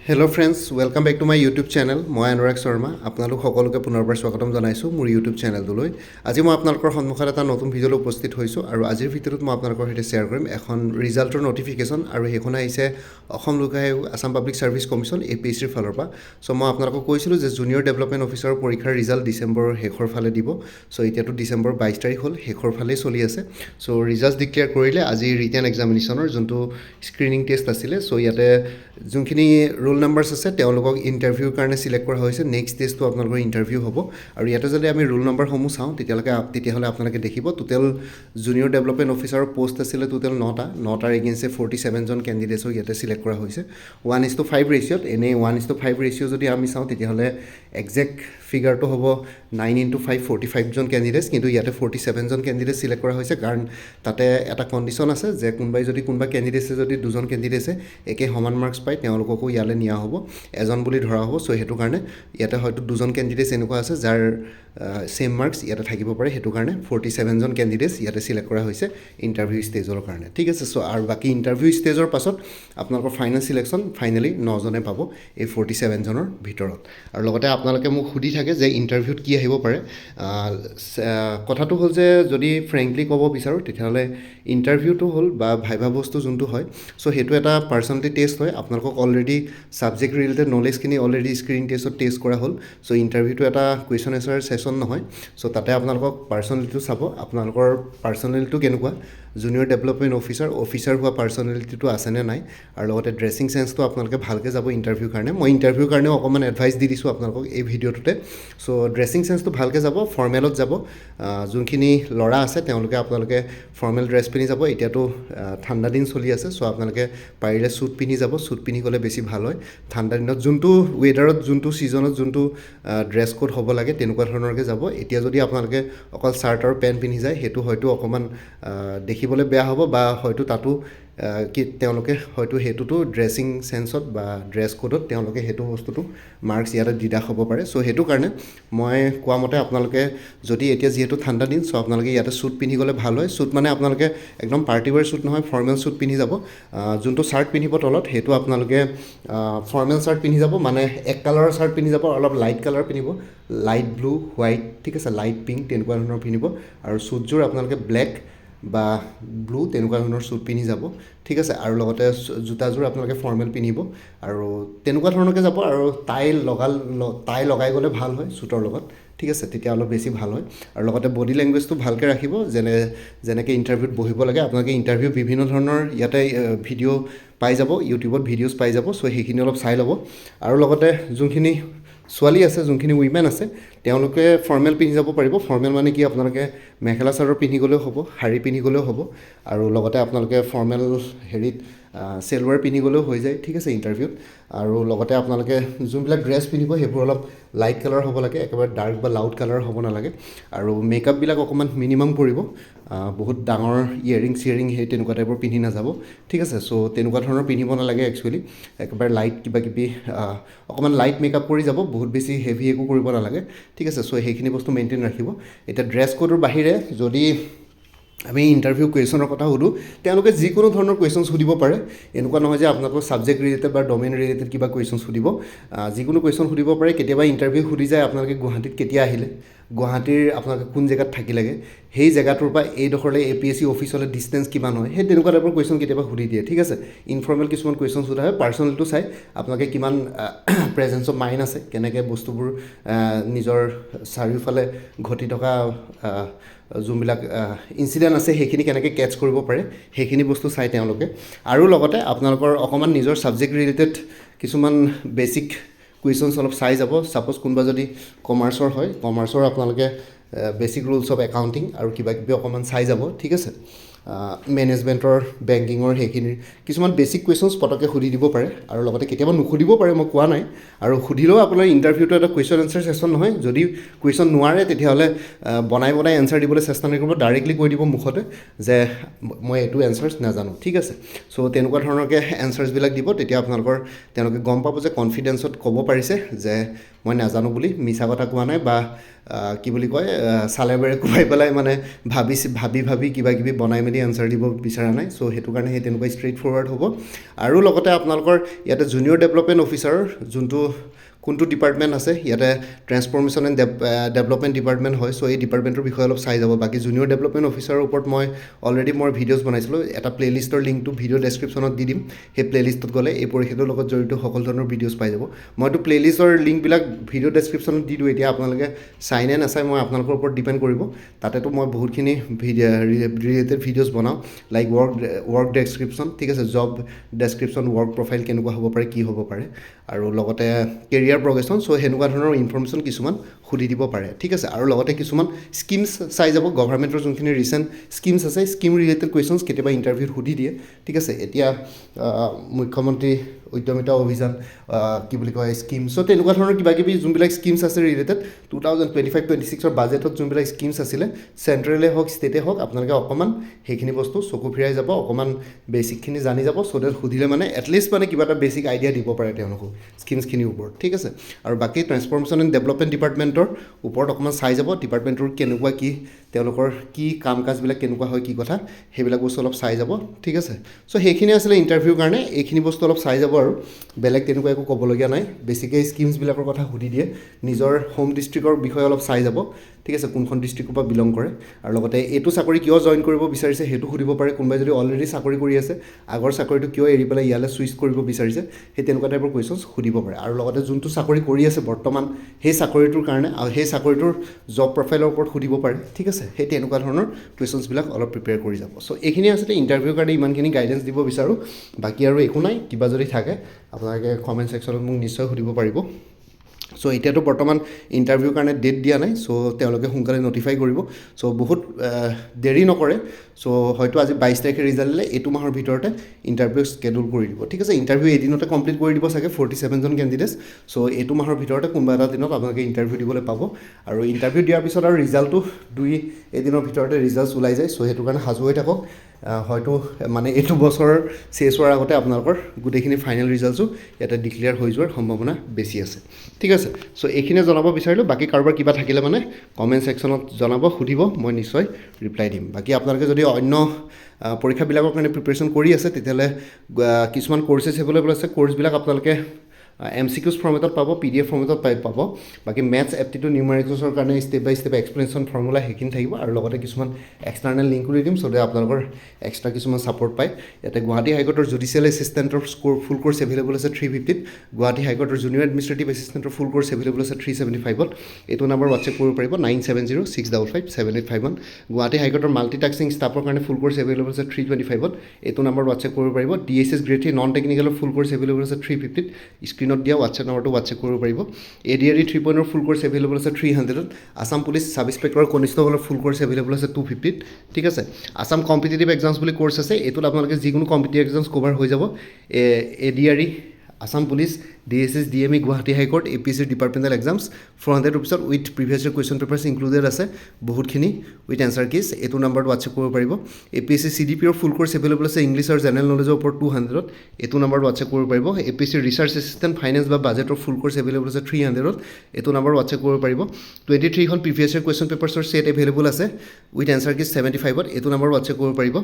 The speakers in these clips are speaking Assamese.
Hello' friends, welcome back to my YouTube channel. মই অনুৰাগ শৰ্মা। আপোনালোক সকলোকে পুনৰবাৰ স্বাগতম জনাইছোঁ মোৰ ইউটিউব চেনেলটোলৈ। আজি মই আপোনালোকৰ সন্মুখত এটা নতুন ভিডিঅ'লৈ উপস্থিত হৈছোঁ আৰু আজিৰ ভিডিঅ'টোত মই আপোনালোকৰ সৈতে শ্বেয়াৰ কৰিম এখন ৰিজাল্টৰ নটিফিকেশ্যন, আৰু সেইখন আহিছে অসম লোক আয়োগ, আছাম পাব্লিক ছাৰ্ভিচ কমিশ্যন APSCৰ ফালৰ পৰা। চ' মই আপোনালোকক কৈছিলোঁ যে জুনিয়ৰ ডেভেলপমেণ্ট অফিচাৰৰ পৰীক্ষাৰ ৰিজাল্ট ডিচেম্বৰৰ শেষৰ ফালে দিব। চ' এতিয়াতো ডিচেম্বৰ 22 তাৰিখ হ'ল, শেষৰ ফালেই চলি আছে। চ' ৰিজাল্ট ডিক্লেয়াৰ কৰিলে আজি ৰিটেন এক্সামিনেশ্যনৰ যোনটো স্ক্ৰিনিং টেষ্ট আছিলে। চ' ইয়াতে যোনখিনি ৰোল নাম্বাৰ্ছ আছে তেওঁলোকক ইণ্টাৰভিউৰ কাৰণে চিলেক্ট কৰা হৈছে। নেক্সট টেষ্টটো আপোনালোকৰ ইণ্টাৰভিউ হ'ব। আৰু ইয়াতে যদি আমি ৰোল নাম্বাৰসমূহ চাওঁ তেতিয়াহ'লে আপোনালোকে দেখিব টোটেল জুনিয়ৰ ডেভেলপমেণ্ট অফিচাৰৰ পষ্ট আছিলে টোটেল 9টাৰ এগেইনষ্টে 47জন কেণ্ডিডেটছক ইয়াতে চিলেক্ট কৰা হৈছে 1:5 ৰেচিঅ'ত। এনেই 1:5 ৰেচিঅ' যদি আমি চাওঁ তেতিয়াহ'লে একজেক্ট ফিগাৰটো হ'ব 9:5 45জন কেণ্ডিডেটছ, কিন্তু ইয়াতে 47জন কেণ্ডিডেট চিলেক্ট কৰা হৈছে। কাৰণ তাতে এটা কণ্ডিশ্যন আছে যে কোনোবা কেণ্ডিডেটছে যদি দুজন কেণ্ডিডেটছে একে সমান মাৰ্কছ পায় তেওঁলোককো ইয়ালৈ নিয়া হ'ব, এজন বুলি ধৰা হ'ব। চ' সেইটো কাৰণে ইয়াতে হয়তো দুজন কেণ্ডিডেটছ এনেকুৱা আছে যাৰ ছেইম মাৰ্কছ ইয়াতে থাকিব পাৰে, সেইটো কাৰণে 47জন কেণ্ডিডেটছ ইয়াতে চিলেক্ট কৰা হৈছে ইণ্টাৰভিউ ষ্টেজৰ কাৰণে। ঠিক আছে। চ' আৰু বাকী ইণ্টাৰভিউ ষ্টেজৰ পাছত আপোনালোকৰ ফাইনেল চিলেকশ্যন ফাইনেলি 9জনে পাব এই 47জনৰ ভিতৰত। আৰু লগতে আপোনালোকে মোক সুধি থাকে যে ইণ্টাৰভিউত কি আহিব পাৰে। কথাটো হ'ল যে যদি ফ্ৰেংকলি ক'ব বিচাৰোঁ তেতিয়াহ'লে ইণ্টাৰভিউটো হ'ল বা ভাইভা বস্তু যোনটো হয়, চ' সেইটো এটা পাৰ্চনেলিটি টেষ্ট হয়। আপোনালোকক অলৰেডি ছাবজেক্ট ৰিলেটেড নলেজখিনি অলৰেডি স্ক্ৰিনিং টেষ্টত টেষ্ট কৰা হ'ল। চ' ইণ্টাৰভিউটো এটা কুৱেশ্যন এনচাৰ ছেশ্যন নহয়। চ' তাতে আপোনালোকক পাৰ্চনেলিটিটো চাব, আপোনালোকৰ পাৰ্চনেলিটিটো কেনেকুৱা, জুনিয়ৰ ডেভেলপমেণ্ট অফিচাৰ হোৱা পাৰ্চনেলিটিটো আছেনে নাই, আৰু লগতে ড্ৰেছিং চেন্সটো আপোনালোকে ভালকৈ যাব ইণ্টাৰভিউৰ কাৰণে। মই ইণ্টাৰভিউৰ কাৰণেও অকণমান এডভাইচ দি দিছোঁ আপোনালোকক এই ভিডিঅ'টোতে। চ' ড্ৰেছিং চেন্সটো ভালকৈ যাব, ফৰ্মেলত যাব। যোনখিনি ল'ৰা আছে আপোনালোকে ফৰ্মেল ড্ৰেছ পিন্ধি যাব। এতিয়াতো ঠাণ্ডা দিন চলি আছে, চ' আপোনালোকে পাৰিলে শ্বুট পিন্ধি যাব। শ্বুট পিন্ধি গ'লে বেছি ভাল হয়। ঠাণ্ডা দিনত যোনটো ৱেডাৰত যোনটো ছিজনত যোনটো ড্ৰেছ কোড হ'ব লাগে তেনেকুৱা ধৰণৰকৈ যাব। এতিয়া যদি আপোনালোকে অকল চাৰ্ট আৰু পেণ্ট পিন্ধি যায় সেইটো হয়তো অকণমান দেখিবলৈ বেয়া হ'ব, বা হয়তো তাতো তেওঁলোকে হয়তো সেইটোতো ড্ৰেছিং চেন্সত বা ড্ৰেছ কোডত তেওঁলোকে সেইটো বস্তুটো মাৰ্কছ ইয়াতে ডিডাক্ট হ'ব পাৰে। চ' সেইটো কাৰণে মই কোৱা মতে আপোনালোকে যদি এতিয়া যিহেতু ঠাণ্ডা দিন, চ' আপোনালোকে ইয়াতে শ্বুট পিন্ধি গ'লে ভাল হয়। শ্বুট মানে আপোনালোকে একদম পাৰ্টিৱেৰ শ্বুট নহয়, ফৰ্মেল শ্বুট পিন্ধি যাব। যোনটো চাৰ্ট পিন্ধিব তলত সেইটো আপোনালোকে ফৰ্মেল চাৰ্ট পিন্ধি যাব, মানে এক কালাৰৰ চাৰ্ট পিন্ধি যাব, অলপ লাইট কালাৰ পিন্ধিব, লাইট ব্লু, হোৱাইট, ঠিক আছে, লাইট পিংক তেনেকুৱা ধৰণৰ পিন্ধিব। আৰু শ্বুটযোৰ আপোনালোকে ব্লেক বা ব্লু তেনেকুৱা ধৰণৰ শ্বুট পিন্ধি যাব। ঠিক আছে। আৰু লগতে জোতাযোৰ আপোনালোকে ফৰ্মেল পিন্ধিব আৰু তেনেকুৱা ধৰণৰকৈ যাব। আৰু টাই লগাই গ'লে ভাল হয় শ্বুটৰ লগত। ঠিক আছে, তেতিয়া অলপ বেছি ভাল হয়। আৰু লগতে বডি লেংগুৱেজটো ভালকৈ ৰাখিব, যেনেকৈ ইণ্টাৰভিউত বহিব লাগে। আপোনালোকে ইণ্টাৰভিউ বিভিন্ন ধৰণৰ ইয়াতে ভিডিঅ' পাই যাব, ইউটিউবত ভিডিঅ'জ পাই যাব। চ' সেইখিনি অলপ চাই ল'ব। আৰু লগতে যোনখিনি ছোৱালী আছে, যোনখিনি উইমেন আছে, তেওঁলোকে ফৰ্মেল পিন্ধি যাব পাৰিব। ফৰ্মেল মানে কি, আপোনালোকে মেখেলা চাদৰ পিন্ধি গ'লেও হ'ব, শাৰী পিন্ধি গ'লেও হ'ব, আৰু লগতে আপোনালোকে ফৰ্মেল চেলৱাৰ পিন্ধি গ'লেও হৈ যায়। ঠিক আছে, ইণ্টাৰভিউত। আৰু লগতে আপোনালোকে যোনবিলাক ড্ৰেছ পিন্ধিব সেইবোৰ অলপ লাইট কালাৰ হ'ব লাগে, একেবাৰে ডাৰ্ক বা লাউড কালাৰ হ'ব নালাগে। আৰু মেকআপবিলাক অকণমান মিনিমাম কৰিব, বহুত ডাঙৰ ইয়েৰিং সেই তেনেকুৱা টাইপৰ পিন্ধি নাযাব। ঠিক আছে। চ' তেনেকুৱা ধৰণৰ পিন্ধিব নালাগে একচুৱেলি, একেবাৰে লাইট কিবাকিবি অকণমান লাইট মেকআপ কৰি যাব, বহুত বেছি হেভি একো কৰিব নালাগে। ঠিক আছে। চ' সেইখিনি বস্তু মেইনটেইন ৰাখিব। এতিয়া ড্ৰেছ কোডৰ বাহিৰে যদি আমি ইণ্টাৰভিউ কুৱেশ্যনৰ কথা সুধোঁ, তেওঁলোকে যিকোনো ধৰণৰ কুৱেশ্যনছ সুধিব পাৰে। এনেকুৱা নহয় যে আপোনালোকৰ ছাবজেক্ট ৰিলেটেড বা ডমেইন ৰিলেটেড কিবা কুৱেশ্যনছ সুধিব, যিকোনো কুৱেশ্যন সুধিব পাৰে। কেতিয়াবা ইণ্টাৰভিউ সুধি যায় আপোনালোকে গুৱাহাটীত কেতিয়া আহিলে, গুৱাহাটীৰ আপোনালোকে কোন জেগাত থাকিলেগৈ, সেই জেগাটোৰ পৰা এইডোখৰলৈ APSC অফিচলৈ ডিষ্টেঞ্চ কিমান হয়, সেই তেনেকুৱা টাইপৰ কুৱেশ্যন কেতিয়াবা সুধি দিয়ে। ঠিক আছে। ইনফৰ্মেল কিছুমান কুৱেশ্যন সোধা হয়। পাৰ্চনেলটো চাই আপোনালোকে কিমান প্ৰেজেঞ্চ অফ মাইণ্ড আছে, কেনেকৈ বস্তুবোৰ নিজৰ চাৰিওফালে ঘটি থকা যোনবিলাক ইনচিডেণ্ট আছে সেইখিনি কেনেকৈ কেটচ কৰিব পাৰে, সেইখিনি বস্তু চাই তেওঁলোকে। আৰু লগতে আপোনালোকৰ অকণমান নিজৰ ছাবজেক্ট ৰিলেটেড কিছুমান বেচিক কুৱেশ্যনছ অলপ চাই যাব। ছাপ'জ কোনোবা যদি কমাৰ্চৰ হয়, কমাৰ্চৰ আপোনালোকে বেচিক ৰুলছ অফ একাউণ্টিং আৰু কিবাকিবি অকণমান চাই যাব। ঠিক আছে। মেনেজমেণ্টৰ, বেংকিঙৰ সেইখিনিৰ কিছুমান বেচিক কুৱেশ্যনছ পটককৈ সুধি দিব পাৰে। আৰু লগতে কেতিয়াবা নুসুধিব পাৰে, মই কোৱা নাই। আৰু সুধিলেও আপোনাৰ ইণ্টাৰভিউটো এটা কুৱেশ্যন এনচাৰ ছেশ্যন নহয়। যদি কুৱেশ্যন নোৱাৰে তেতিয়াহ'লে বনাই এনচাৰ দিবলৈ চেষ্টা নকৰিব, ডাইৰেক্টলি কৈ দিব মুখতে যে মই এইটো এনচাৰ্ছ নাজানো। ঠিক আছে। চ' তেনেকুৱা ধৰণৰকৈ এনচাৰ্ছবিলাক দিব, তেতিয়া তেওঁলোকে গম পাব যে কনফিডেঞ্চত ক'ব পাৰিছে যে মই নাজানো বুলি মিছা কথা কোৱা নাই বা কি বুলি কয় চালে বেৰে কোবাই পেলাই মানে ভাবি কিবা কিবি বনাই মেলি আনচাৰ দিব বিচৰা নাই চ' সেইটো কাৰণে সেই তেনেকুৱা ষ্ট্ৰেইট ফৰৱাৰ্ড হ'ব আৰু লগতে আপোনালোকৰ ইয়াতে জুনিয়ৰ ডেভেলপমেণ্ট অফিচাৰ যোনটো কোনটো ডিপাৰ্টমেণ্ট আছে ইয়াতে ট্ৰেন্সফৰ্মেশ্যন এণ্ড ডেভেলপমেণ্ট ডিপাৰ্টমেণ্ট হয় চ' এই ডিপাৰ্টমেণ্টৰ বিষয়ে অলপ চাই যাব বাকী জুনিয়ৰ ডেভেলপমেণ্ট অফিচাৰৰ ওপৰত মই অলৰেডি মই ভিডিঅ'জ বনাইছিলোঁ এটা প্লে'লিষ্টৰ লিংকটো ভিডিঅ' ডেছক্ৰিপশ্যনত দি দিম সেই প্লে'লিষ্টত গ'লে এই পৰীক্ষাটোৰ লগত জড়িত সকলো ধৰণৰ ভিডিঅ'জ পাই যাব মইতো প্লে'লিষ্টৰ লিংকবিলাক ভিডিঅ' ডেছক্ৰিপশ্যনত দি দিওঁ এতিয়া আপোনালোকে চাই নে নাচাই মই আপোনালোকৰ ওপৰত ডিপেণ্ড কৰিব তাতেতো মই বহুতখিনি ৰিলেটেড ভিডিঅ'জ বনাওঁ লাইক ৱৰ্ক ডেছক্ৰিপশ্যন ঠিক আছে জব ডেছক্ৰিপশ্যন ৱৰ্ক প্ৰফাইল কেনেকুৱা হ'ব পাৰে কি হ'ব পাৰে আৰু লগতে কেৰিয়াৰ প্ৰগ্ৰেশ্যন চ' সেনেকুৱা ধৰণৰ ইনফৰ্মেশ্যন কিছুমান সুধি দিব পাৰে ঠিক আছে আৰু লগতে কিছুমান স্কিমছ চাই যাব গভৰ্ণমেণ্টৰ যোনখিনি ৰিচেণ্ট স্কিমছ আছে স্কিম ৰিলেটেড কুৱেশ্যনছ কেতিয়াবা ইণ্টাৰভিউত সুধি দিয়ে ঠিক আছে এতিয়া মুখ্যমন্ত্ৰী উদ্যমিতা অভিযান কি বুলি কয় স্কিম চ' তেনেকুৱা ধৰণৰ কিবা কিবি যোনবিলাক স্কিমছ আছে ৰিলেটেড 2025-26 বাজেটত যোনবিলাক স্কিমছ আছিলে চেণ্ট্ৰেলে হওক ষ্টেটে হওক আপোনালোকে অকণমান সেইখিনি বস্তু চকু ফিৰাই যাব অকণমান বেচিকখিনি জানি যাব চ' ডেট সুধিলে মানে এটলিষ্ট মানে কিবা এটা বেচিক আইডিয়া দিব পাৰে তেওঁলোকক স্কিমছখিনিৰ ওপৰত ঠিক আছে আৰু বাকী ট্ৰেন্সফৰ্মেশ্যন এণ্ড ডেভেলপমেণ্ট ডিপাৰ্টমেণ্টৰ ওপৰত অকণমান চাই যাব ডিপাৰ্টমেণ্টৰ কেনেকুৱা কি তেওঁলোকৰ কি কাম কাজবিলাক কেনেকুৱা হয় কি কথা সেইবিলাক বস্তু অলপ চাই যাব ঠিক আছে চ' সেইখিনি আছিলে ইণ্টাৰভিউৰ কাৰণে এইখিনি বস্তু অলপ চাই যাব আৰু বেলেগ তেনেকুৱা একো ক'বলগীয়া নাই বেছিকৈ স্কিমছবিলাকৰ কথা সুধি দিয়ে নিজৰ হোম ডিষ্ট্ৰিক্টৰ বিষয়ে অলপ চাই যাব ঠিক আছে কোনখন ডিষ্ট্ৰিক্টৰ পৰা বিলং কৰে আৰু লগতে এইটো চাকৰি কিয় জইন কৰিব বিচাৰিছে সেইটো সুধিব পাৰে কোনোবাই যদি অলৰেডি চাকৰি কৰি আছে আগৰ চাকৰিটো কিয় এৰি পেলাই ইয়ালৈ চুইচ কৰিব বিচাৰিছে সেই তেনেকুৱা টাইপৰ কুৱেশ্যনছ সুধিব পাৰে আৰু লগতে যোনটো চাকৰি কৰি আছে বৰ্তমান সেই চাকৰিটোৰ কাৰণে আৰু সেই চাকৰিটোৰ জব প্ৰফাইলৰ ওপৰত সুধিব পাৰে ঠিক আছে সেই তেনেকুৱা ধৰণৰ কুৱেশ্যনছবিলাক অলপ প্ৰিপেয়াৰ কৰি যাব চ' এইখিনি আছিলে ইণ্টাৰভিউৰ কাৰণে ইমানখিনি গাইডেঞ্চ দিব বিচাৰোঁ বাকী আৰু একো নাই কিবা যদি থাকে আপোনালোকে কমেণ্ট ছেকশ্যনত মোক নিশ্চয় সুধিব পাৰিব চ' এতিয়াতো বৰ্তমান ইণ্টাৰভিউৰ কাৰণে ডেট দিয়া নাই চ' তেওঁলোকে সোনকালে নটিফাই কৰিব চ' বহুত দেৰি নকৰে চ' হয়তো আজি 22 তাৰিখে ৰিজাল্ট দিলে এইটো মাহৰ ভিতৰতে ইণ্টাৰভিউ স্কেডুল কৰি দিব ঠিক আছে ইণ্টাৰভিউ এদিনতে কমপ্লিট কৰি দিব চাগে 47জন কেণ্ডিডেটছ চ' এইটো মাহৰ ভিতৰতে কোনোবা এটা দিনত আপোনালোকে ইণ্টাৰভিউ দিবলৈ পাব আৰু ইণ্টাৰভিউ দিয়াৰ পিছত আৰু ৰিজাল্টটো এদিনৰ ভিতৰতে ৰিজাল্টছ ওলাই যায় চ' সেইটো কাৰণে সাজু হৈ থাকক হয়তো মানে এইটো বছৰ চেছ হোৱাৰ আগতে আপোনালোকৰ গোটেইখিনি ফাইনেল ৰিজাল্টছো ইয়াতে ডিক্লেয়াৰ হৈ যোৱাৰ সম্ভাৱনা বেছি আছে ঠিক আছে চ' এইখিনিয়ে জনাব বিচাৰিলোঁ বাকী কাৰোবাৰ কিবা থাকিলে মানে কমেণ্ট ছেকশ্যনত জনাব সুধিব মই নিশ্চয় ৰিপ্লাই দিম বাকী আপোনালোকে যদি অন্য পৰীক্ষাবিলাকৰ কাৰণে প্ৰিপেৰেশ্যন কৰি আছে তেতিয়াহ'লে কিছুমান কৰ্চেছ এভেইলেবল আছে কৰ্চবিলাক আপোনালোকে MCQs ফৰ্মেটত পাব PDF ফৰ্মেটত পাব বাকী মেথছ এপ্টিটিউড নিউমেৰিকলছৰ কাৰণে step by step explanation formula সেইখিনি থাকিব আৰু লগতে কিছুমান এক্সটাৰ্নেল লিংক কৰি দিম চ' ডেট আপোনালোকৰ এক্সট্ৰা কিছুমান ছাপৰ্ট পায় ইয়াতে গুৱাহাটী হাইকোৰ্টৰ জুডিচিয়েল এছিষ্টেণ্টৰ ফুল কোৰ্চ এভেইলেবল আছে 350ত গুৱাহাটী হাইকোৰ্টৰ জুনিয়ৰ এডমিনিষ্ট্ৰেটিভ এছিষ্টেণ্টৰ ফুল কোৰ্চ এভেইলেবল আছে 375ত এইটো নম্বৰ হোৱাটছএপ কৰিব পাৰিব 9706557851 গুৱাহাটী হাইকোৰ্টৰ মাল্টিটাস্কিং ষ্টাফৰ কাৰণে ফুল কোৰ্চ এভেইলেবল আছে 325ত এইটো নম্বৰ হোৱাটছএপ কৰিব পাৰিব DSS গ্ৰেড 3 নন টেকনিকেলৰ ফুল কোৰ্চ এভেইলেবল আছে 350ত স্ক্ৰীনত দিয়া হোৱাটছএপ নম্বৰটো হোৱাটছএপ কৰিব পাৰিব ADRE 3.0 ফুল কোৰ্চ এভেইলেবল আছে 300ত আসাম পুলিচ সাব ইন্সপেক্টৰৰ কনিষ্টবলৰ ফুল কোৰ্চ এভেইলেবল আছে 250ত ঠিক আছে আসাম কম্পিটিটিভ এক্সামছ বুলি কোৰ্চ আছে এইটোত আপোনালোকে যিকোনো কম্পিটিটিভ এক্সামছ কভাৰ হৈ যাব ADRE Assam police DSS DME Guwahati high court APSC departmental exams 400 ৰুপিছত with previous year question papers included আছে বহুতখিনি উইথ এনচাৰ কিজ এইটো নম্বৰটো হোৱাটছএপ কৰিব পাৰিব APSC CDPৰ ফুল কোৰ্চ এভেইলেবল আছে ইংলিছ আৰু জেনেৰেল নলেজৰ ওপৰত 200ত এইটো নম্বৰটো হোৱাটছএপ কৰিব পাৰিব APSC ৰিচাৰ্চ এছিষ্টেণ্ট ফাইনেন্স বা বাজেটৰ ফুল কোৰ্চ এভেইলেবল আছে 300ত এইটো নম্বৰ হোৱাটছএপ কৰিব পাৰিব 23খন প্ৰিভিয়াছ ইয়াৰ কুৱেশ্যন পেপাৰ্ছৰ ছেট এভেইলেবল আছে উইথ এনচাৰ কিজ 75ত এইটো নম্বৰ হোৱাটছএপ কৰিব পাৰিব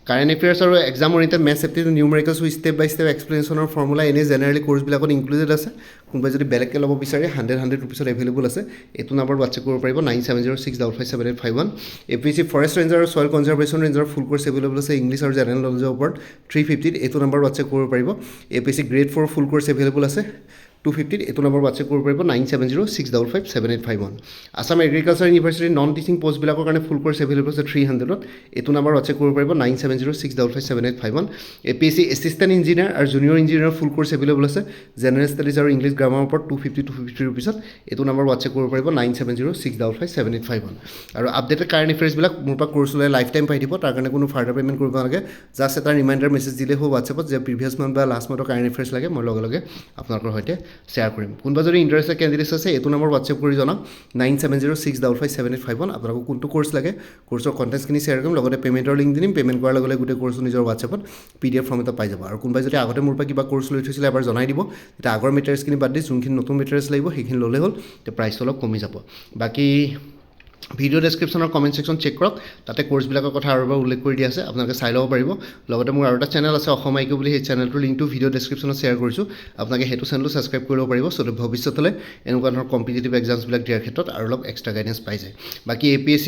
কাৰেণ্ট এফেয়াৰ্ছ আৰু exam oriented maths aptitude numericals with step by step এক্সপ্লেনেশ্যনৰ ফৰ্মুলা এনে জেনেৰেলি কোৰ্চবিলাকত ইনক্লুডেড আছে কোনোবাই যদি বেলেগকৈ ল'ব বিচাৰে 100 ৰুপিছত এভেইলেবল আছে এইটো নম্বৰ হোৱাটছএপ কৰিব পাৰিব 9706557851 APSC ফৰেষ্ট ৰেঞ্জাৰ আৰু ছইল কনজাৰ্ভেশ্যন ৰেঞ্জাৰ ফুল কোৰ্চ এভেইলেবল আছে ইংলিছ আৰু জেনেৰেল নলেজৰ ওপৰত 350ত এইটো নম্বৰ হোৱাটছএপ কৰিব পাৰিব APSC গ্ৰেড 4 ফুল কোৰ্চ এভেইলেবল আছে 250ত এইটো নম্বৰ হোৱাটছএপ কৰিব পাৰিব 9706557851 আসাম এগ্ৰিকালচাৰ ইউনিভাৰ্চিটিৰ নন টিচিং পষ্টবিলাকৰ কাৰণে ফুল কোৰ্চ এভেইলেবল আছে 300ত এইটো নম্বৰ হোৱাটছএপ কৰিব পাৰিব 9706557851 APSC এছিষ্টেণ্ট ইঞ্জিনিয়াৰ আৰু জুনিয়ৰ ইঞ্জিনিয়াৰ ফুল কোৰ্চ এভেইলেবল আছে জেনেৰেল ষ্টাডিজ আৰু ইংলিছ গ্ৰামাৰৰ ওপৰত 250 ৰুপিছত এইটো নম্বৰ হোৱাটছএপ কৰিব পাৰিব 9706557851 আৰু আপডেটেড কাৰেণ্ট এফেয়াৰ্ছবিলাক মোৰ পৰা কোৰ্চ ওলাই লাইফ টাইম পাই দিব তাৰ কাৰণে কোনো ফাৰ্ডাৰ পে'মেণ্ট কৰিব নালাগে জাষ্ট এটা ৰিমাইণ্ডাৰ মেছেজ দিলে হ'ব হোৱাটছএপত যে প্ৰিভিয়াছ মান্থ বা লাষ্ট মান্থৰ কাৰেণ্ট এফেয়াৰ্ছ লাগে মই লগে লগে আপোনালোকৰ সৈতে শ্বেয়াৰ কৰিম কোনোবা যদি ইণ্টাৰেষ্টেড কেণ্ডিডেটছ আছে এইটো নম্বৰ হোৱাটছএপ কৰি জনাওক 9706557851 আপোনালোকক কোনটো কোৰ্চ লাগে কোৰ্চৰ কণ্টেণ্টছখিনি শ্বেয়াৰ কৰিম লগতে পে'মেণ্টৰ লিংক দিম পে'মেণ্ট কৰাৰ লগে লগে গোটেই কোৰ্চটো নিজৰ হোৱাটছএপত PDF ফৰ্ম এটা পাই যাব আৰু কোনোবাই যদি আগতে মোৰ পৰা কিবা কোৰ্চ লৈ থৈছিলে এবাৰ জনাই দিব তেতিয়া আগৰ মেটেৰিয়েলছখিনি বাদ দি যোনখিনি নতুন মেটেৰিয়েলছ লাগিব সেইখিনি ল'লে হ'ল তেতিয়া প্ৰাইচটো অলপ কমি যাব বাকী ভিডিঅ' ডেছক্ৰিপশ্যনৰ কমেণ্ট ছেকশ্যন চেক কৰক তাতে কোৰ্চবিলাকৰ কথা আৰু এবাৰ উল্লেখ কৰি দিয়া আছে আপোনালোকে চাই ল'ব পাৰিব লগতে মোৰ আৰু এটা চেনেল আছে অসম আইকিউ বুলি সেই চেনেলটোৰ লিংকটো ভিডিঅ' ডেছক্ৰিপশ্যনত শ্বেয়াৰ কৰিছোঁ আপোনালোকে সেইটো চেনেলটো ছাবস্ক্ৰাইব কৰি ল'ব পাৰিব চ' ভৱিষ্যতলৈ এনেকুৱা ধৰণৰ কম্পিটিটিভ এক্সামছবিলাক দিয়াৰ ক্ষেত্ৰত আৰু অলপ এক্সট্ৰা গাইডেঞ্চ পাই যায় বাকী APSC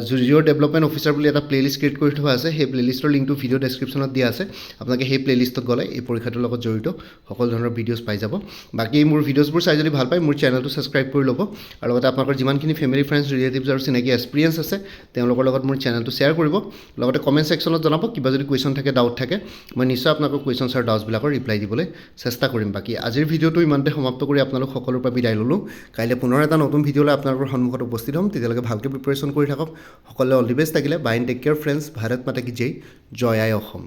জুনিয়ৰ ডেভেলপমেণ্ট অফিচাৰ বুলি এটা প্লেলিষ্ট ক্ৰিয়েট কৰি থোৱা আছে সেই প্লেলিষ্টৰ লিংকটো ভিডিঅ' ডেছক্ৰিপশ্যনত দিয়া আছে আপোনালোকে সেই প্লেলিষ্টত গ'লে এই পৰীক্ষাটোৰ লগত জড়িত সকলো ধৰণৰ ভিডিঅ'ছ পাই যাব বাকী মোৰ ভিডিঅ'ছবোৰ চাই যদি ভাল পায় মোৰ চেনেলটো ছাবস্ক্ৰাইব কৰি ল'ব আৰু লগতে আপোনালোকৰ যিমানখিনি ফেমিলি ফ্ৰেণ্ডছ ৰিলেটিভছ আৰু চিনাকি এক্সপিৰিয়েঞ্চ আছে তেওঁলোকৰ লগত মোৰ চেনেলটো শ্বেয়াৰ কৰিব লগতে কমেণ্ট ছেকশ্যনত জনাব কিবা যদি কুৱেশ্যন থাকে ডাউট থাকে মই নিশ্চয় আপোনালোকৰ কুৱেশ্যনছ আৰু ডাউটছবিলাকৰ ৰিপ্লাই দিবলৈ চেষ্টা কৰিম বাকী আজিৰ ভিডিঅ'টো ইমানতে সমাপ্ত কৰি আপোনালোক সকলোৰ পৰা বিদায় ল'লোঁ কাইলৈ পুনৰ এটা নতুন ভিডিঅ'লৈ আপোনালোকৰ সন্মুখত উপস্থিত হ'ম তেতিয়ালৈকে ভালকৈ প্ৰিপেৰেশ্যন কৰি থাকক সকলোৱে অল দি বেষ্ট থাকিলে bye and take care friends Bharat Mata কি জয় আই অসম